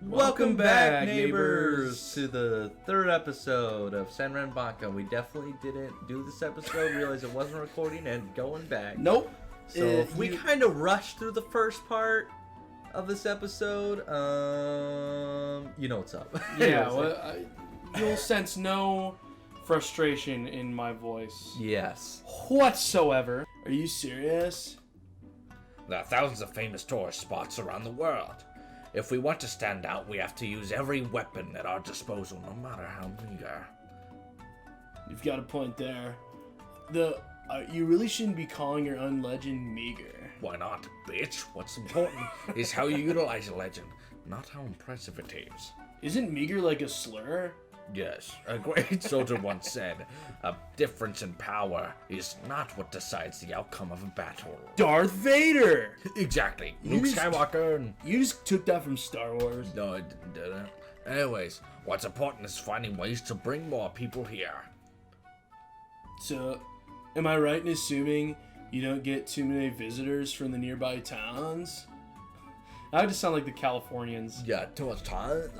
Welcome back, neighbors, to the third episode of Senren Banka. We definitely didn't do this episode, realized it wasn't recording, and going back. Nope. So we kind of rushed through the first part of this episode. You know what's up. Yeah, you'll sense no frustration in my voice. Yes. Whatsoever. Are you serious? There are thousands of famous tourist spots around the world. If we want to stand out, we have to use every weapon at our disposal, no matter how meager. You've got a point there. You really shouldn't be calling your own legend meager. Why not, bitch? What's important is how you utilize a legend, not how impressive it is. Isn't meager like a slur? Yes, a great soldier once said, a difference in power is not what decides the outcome of a battle. Darth Vader! Exactly. Luke Skywalker. You just took that from Star Wars. No, I didn't. Anyways, what's important is finding ways to bring more people here. So, am I right in assuming you don't get too many visitors from the nearby towns? I just sound like the Californians. Yeah, too much time.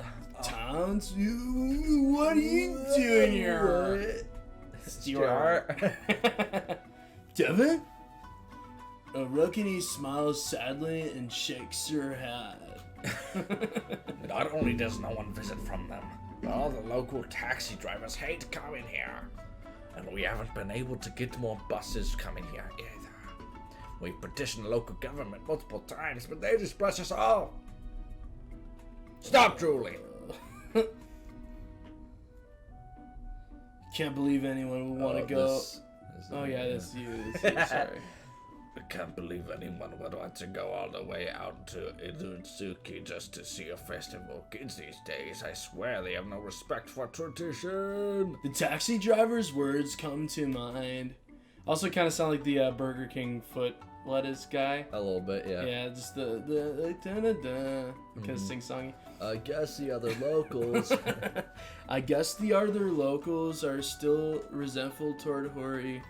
Towns? What are you doing here? Stuart. Devin? Rokini smiles sadly and shakes her head. Not only does no one visit from them, but all the local taxi drivers hate coming here. And we haven't been able to get more buses coming here either. We've petitioned the local government multiple times, but they just brush us off. Stop drooling. Can't believe anyone would want to go. That's you. Sorry. I can't believe anyone would want to go all the way out to Idutsuki just to see a festival. Kids these days, I swear they have no respect for tradition. The taxi driver's words come to mind. Also kind of sound like the Burger King foot lettuce guy. A little bit, yeah. Yeah, just the da-da-da, kind of sing-songy. I guess the other locals. I guess the other locals are still resentful toward Hori.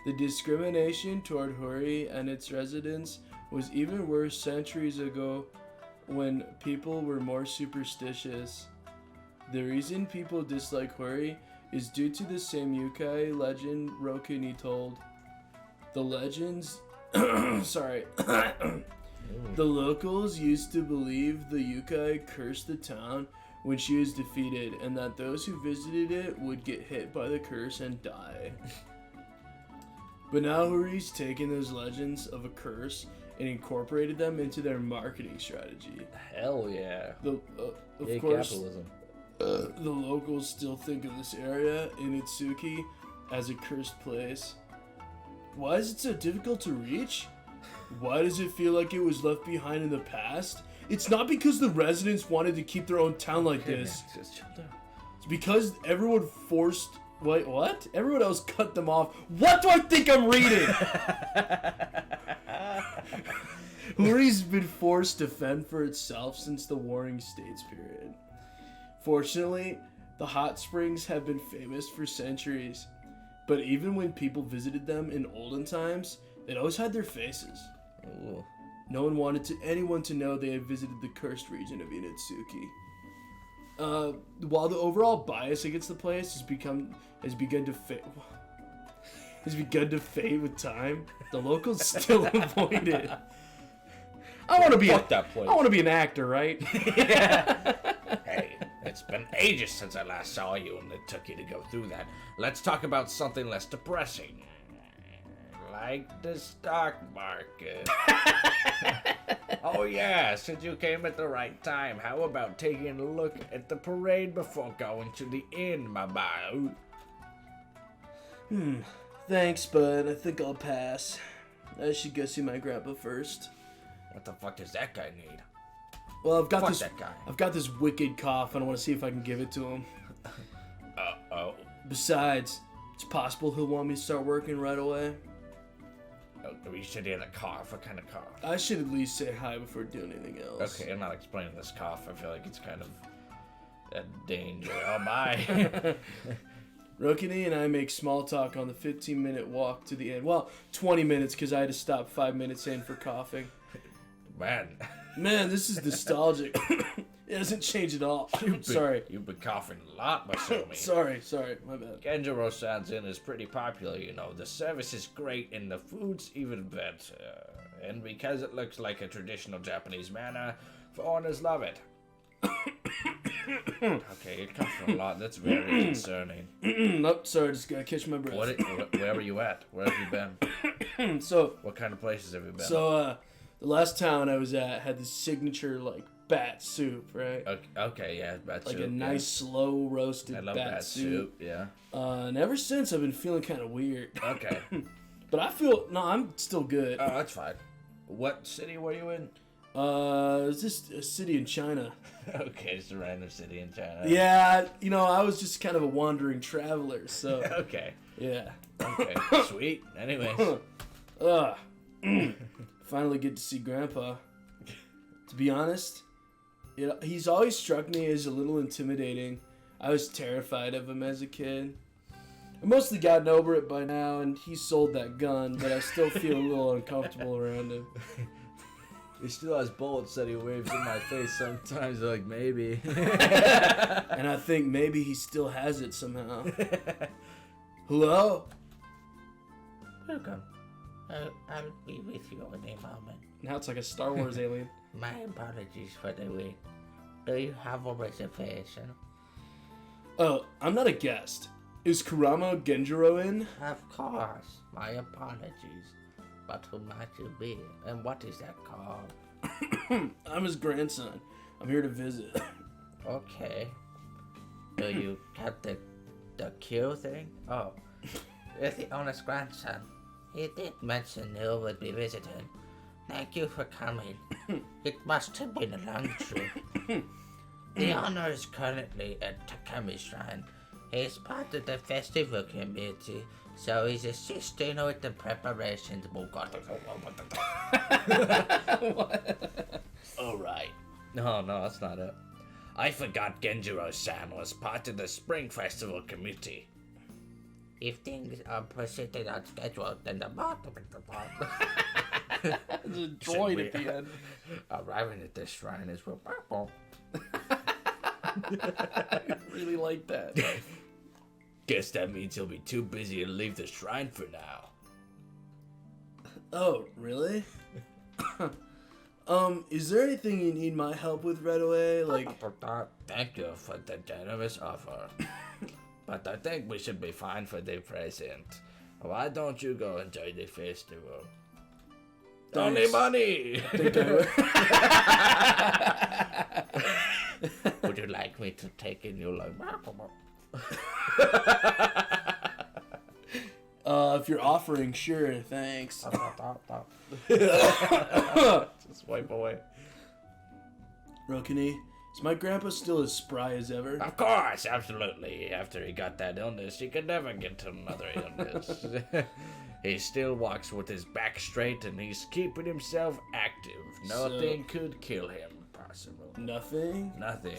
The discrimination toward Hori and its residents was even worse centuries ago when people were more superstitious. The reason people dislike Hori is due to the same yukai legend Rokuni told. The legends... Sorry. The locals used to believe the yukai cursed the town when she was defeated, and that those who visited it would get hit by the curse and die. But now Hori's taken those legends of a curse and incorporated them into their marketing strategy. Hell yeah. Of course, capitalism. The locals still think of this area, Initsuki, as a cursed place. Why is it so difficult to reach? Why does it feel like it was left behind in the past? It's not because the residents wanted to keep their own town like this. Just chill down. It's because everyone forced... Wait, what? Everyone else cut them off. What do I think I'm reading? Hori's been forced to fend for itself since the Warring States period. Fortunately, the hot springs have been famous for centuries. But even when people visited them in olden times, they'd always hide their faces. Ooh. No one wanted anyone to know they had visited the cursed region of Initsuki. While the overall bias against the place has begun to fade with time, the locals still avoid it. I want to be that place. I want to be an actor, right? Hey, it's been ages since I last saw you and it took you to go through that. Let's talk about something less depressing. Like the stock market. Oh yeah, since you came at the right time, how about taking a look at the parade before going to the inn, my boy? Thanks, bud. I think I'll pass. I should go see my grandpa first. What the fuck does that guy need? Well, I've got that guy. I've got this wicked cough, and I want to see if I can give it to him. Uh-oh. Besides, it's possible he'll want me to start working right away. Oh, you said he had a cough. What kind of cough? I should at least say hi before doing anything else. Okay, I'm not explaining this cough. I feel like it's kind of a danger. Oh my. Rokini and I make small talk on the 15-minute walk to the inn. Well, 20 minutes because I had to stop 5 minutes in for coughing. Man, Man, this is nostalgic. It hasn't changed at all. Sorry. You've been coughing a lot, Masaomi. Sorry, my bad. Genjiro-san's Inn is pretty popular, you know. The service is great and the food's even better. And because it looks like a traditional Japanese manor, foreigners love it. Okay, you're coughing a lot. That's very concerning. Nope, sorry, just gotta catch my breath. Where were you at? Where have you been? So, What kind of places have you been? the last town I was at had this signature, like, bat soup, right? Okay, yeah, bat soup. Like a nice, slow roasted I love bat soup. yeah. And ever since, I've been feeling kind of weird. Okay. But I'm still good. Oh, that's fine. What city were you in? It's just a city in China. Okay, it's a random city in China. Yeah, I was just kind of a wandering traveler, so. Okay. Yeah. Okay, sweet. Anyways. Finally get to see Grandpa. To be honest, he's always struck me as a little intimidating. I was terrified of him as a kid. I mostly gotten over it by now, and he sold that gun, but I still feel a little uncomfortable around him. He still has bullets that he waves in my face sometimes, like, maybe. And I think maybe he still has it somehow. Hello? Welcome. I'll be with you in a moment. Now it's like a Star Wars alien. My apologies for the wait. Do you have a reservation? Oh, I'm not a guest. Is Kurama Genjiro in? Of course. My apologies. But who might you be? And what is that called? I'm his grandson. I'm here to visit. Okay. Do you have the Q thing? Oh. You're the owner's grandson. He did mention you would be visited. Thank you for coming. It must have been a long trip. The owner is currently at Takami's shrine. He's part of the festival committee, so he's assisting with the preparations. Alright. No, that's not it. I forgot Genjiro-san was part of the Spring Festival committee. If things are proceeding on schedule, then the There's a droid at the end. Arriving at this shrine is for I really like that. Guess that means he'll be too busy to leave the shrine for now. Oh, really? Is there anything you need my help with right away? Like, Thank you for the generous offer. But I think we should be fine for the present. Why don't you go enjoy the festival? Only money! Would you like me to take in your like? If you're offering, sure, thanks. Just wipe away. Rokuni, is my grandpa still as spry as ever? Of course, absolutely. After he got that illness, he could never get another illness. He still walks with his back straight and he's keeping himself active. Nothing could kill him, possible. Nothing? Nothing.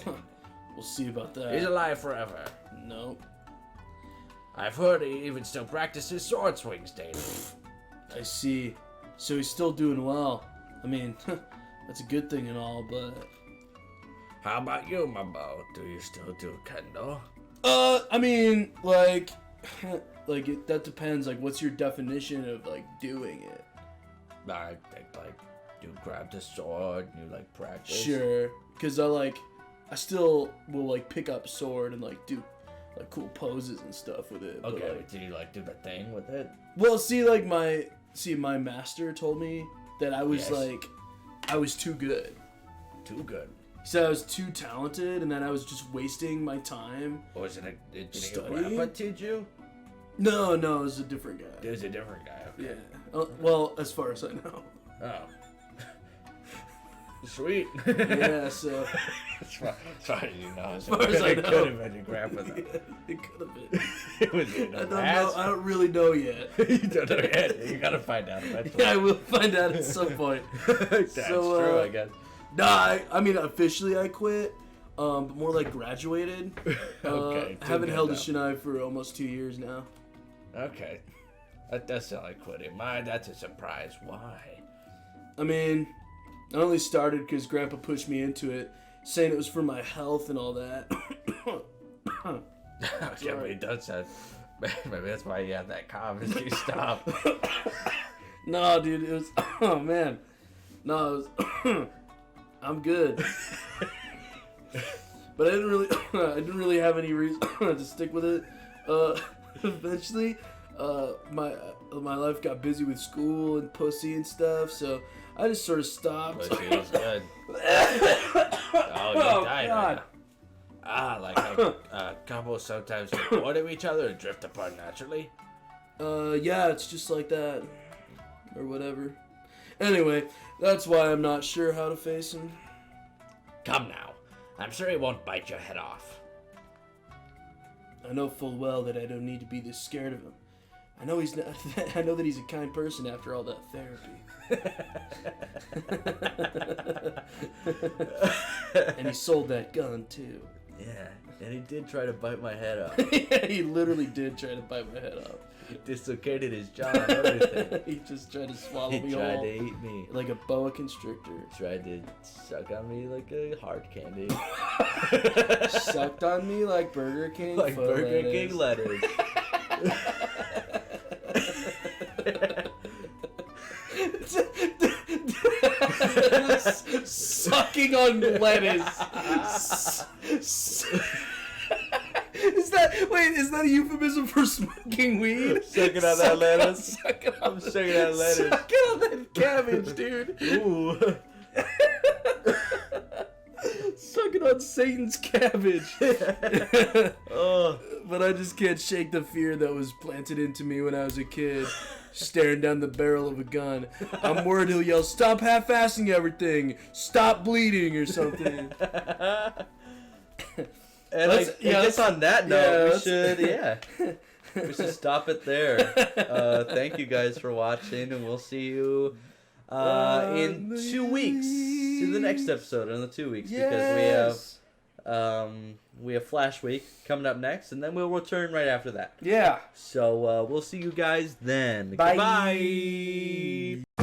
We'll see about that. He's alive forever. Nope. I've heard he even still practices sword swings daily. I see. So he's still doing well. I mean, that's a good thing and all, but... How about you, my boy? Do you still do kendo? I mean, like... that depends. Like, what's your definition of, like, doing it? I think, like, you grab the sword and you, like, practice. Sure. Because I still will, like, pick up sword and, like, do, like, cool poses and stuff with it. Okay, but, but do you, like, do the thing with it? Well, my master told me that I was, I was too good. Too good. He said I was too talented and that I was just wasting my time. Or is it did your Studying? grandpa teach you? No, it was a different guy. There's a different guy. Okay. Yeah. Well, as far as I know. Oh. Sweet. Yeah, so... As far as you know. As far as I know. It could have been your grandpa, though. Yeah, it could have been. It was your I don't know. I don't really know yet. You don't know yet. You gotta find out eventually. Yeah, I will find out at some point. That's true, I guess. Nah, I mean, officially I quit. But more like graduated. Okay. I haven't held a shinai for almost 2 years now. Okay. That does sound like quitting. Mine, that's a surprise. Why? I mean, I only started because Grandpa pushed me into it, saying it was for my health and all that. Yeah, but he does that. Maybe that's why you have that cough. Is you stop. No, dude, it was. Oh man, no, it was. I'm good. But I didn't really have any reason to stick with it. Eventually, my life got busy with school and pussy and stuff, so I just sort of stopped. But she was good. Oh, you died. God. Like how couples sometimes get bored of each other and drift apart naturally. Yeah, it's just like that, or whatever. Anyway, that's why I'm not sure how to face him. Come now. I'm sure he won't bite your head off. I know full well that I don't need to be this scared of him. I know he's not. I know that he's a kind person after all that therapy. And he sold that gun too. Yeah, and he did try to bite my head off. Yeah, he literally did try to bite my head off. He dislocated his jaw and everything. He just tried to swallow He me tried whole, to eat me. like a boa constrictor. Tried to suck on me like a hard candy. Sucked on me like Burger King. Like faux Burger King lettuce. Sucking on lettuce. Is that a euphemism for smoking weed? Sucking on that lettuce. I'm sucking on lettuce. Sucking on that cabbage, dude. Ooh. Sucking on Satan's cabbage. Oh. But I just can't shake the fear that was planted into me when I was a kid, staring down the barrel of a gun. I'm worried he'll yell, "Stop half-assing everything! Stop bleeding!" or something. And I guess on that note, we should stop it there. Thank you guys for watching, and we'll see you in 2 weeks. To the next episode in the 2 weeks, because we have Flash Week coming up next, and then we'll return right after that. Yeah. So we'll see you guys then. Bye. Goodbye.